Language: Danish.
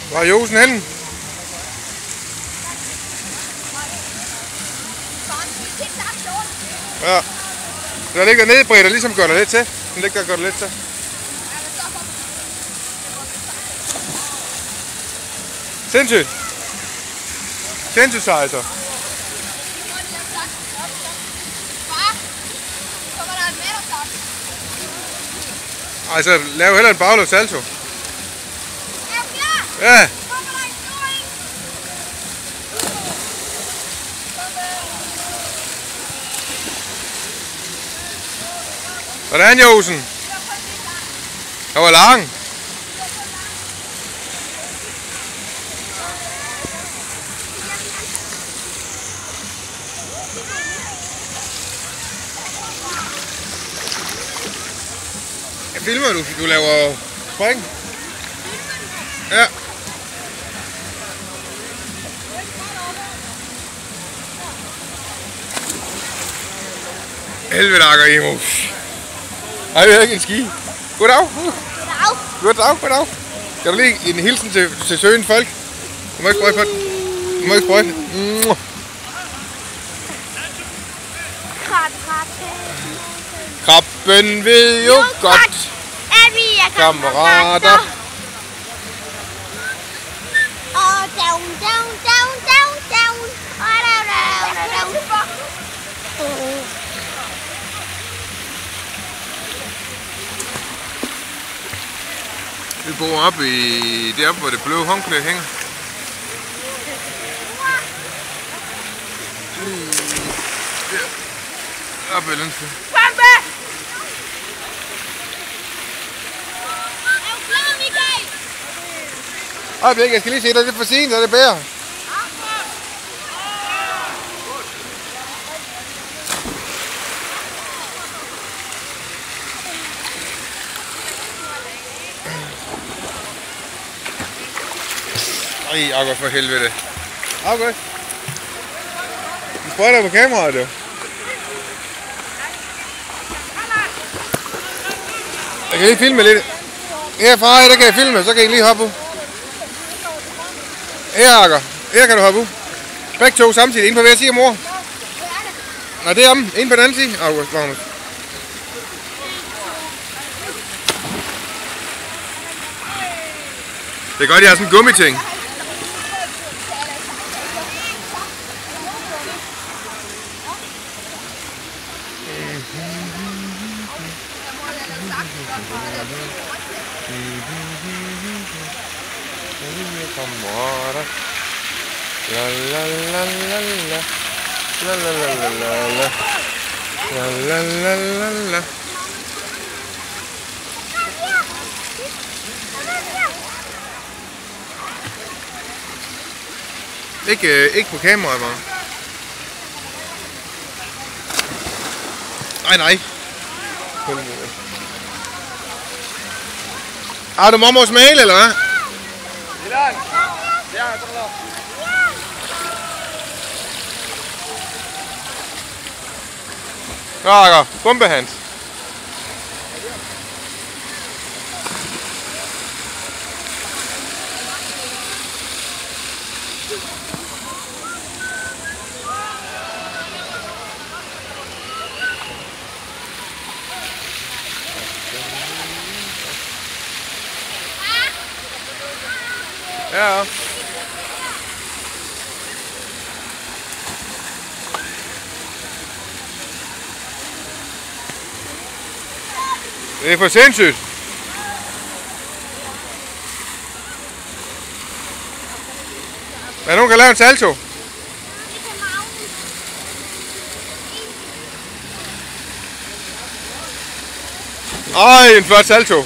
Hvor er Josen henne? Ja. Der ligger nedbredt og ligesom gør dig lidt til. Den ligger og gør dig lidt til. Sindssygt. Sindssygt sejt så. Altså, lav heller en bagløb salto. Ja. Hvordan, Josen? Der var lang. Jeg filmer du laver spring. Ja. Helvede nakker, Imo. Ej, vi har ikke en ski. Goddag. Goddag. Goddag. Skal du lige en hilsen til søens folk? Du må ikke sprøjte på den. Du må ikke sprøjte. Krabben ved jo godt, at vi er kammerater. Og down. Vi bor oppe i deroppe, hvor det blå håndklæde hænger. Oppe i Lønsted. Øjeblik, jeg skal lige se, der er lidt for sent, så er det bedre. Ej, August for helvede. August. Du sprøjter på kameraet, jo. Jeg kan lige filme lidt. Herfra, der kan jeg filme, så kan I lige hoppe ud. Her, Akker. Her kan du hoppe ud. Begge to samtidig. En på hver side af mor. Nej, det er om. En på den anden side. August, Magnus. Det er godt, jeg har sådan en gummiting. Kammerater. La la la la la. La la la la la la. La la la la la. Ikke på kameraet, bare. Nej. Har du mormors mail, eller hvad? Ja, bombehans. Ja. Det er for sindssygt. Men nogen kan lave en salto. Ej, en flot salto.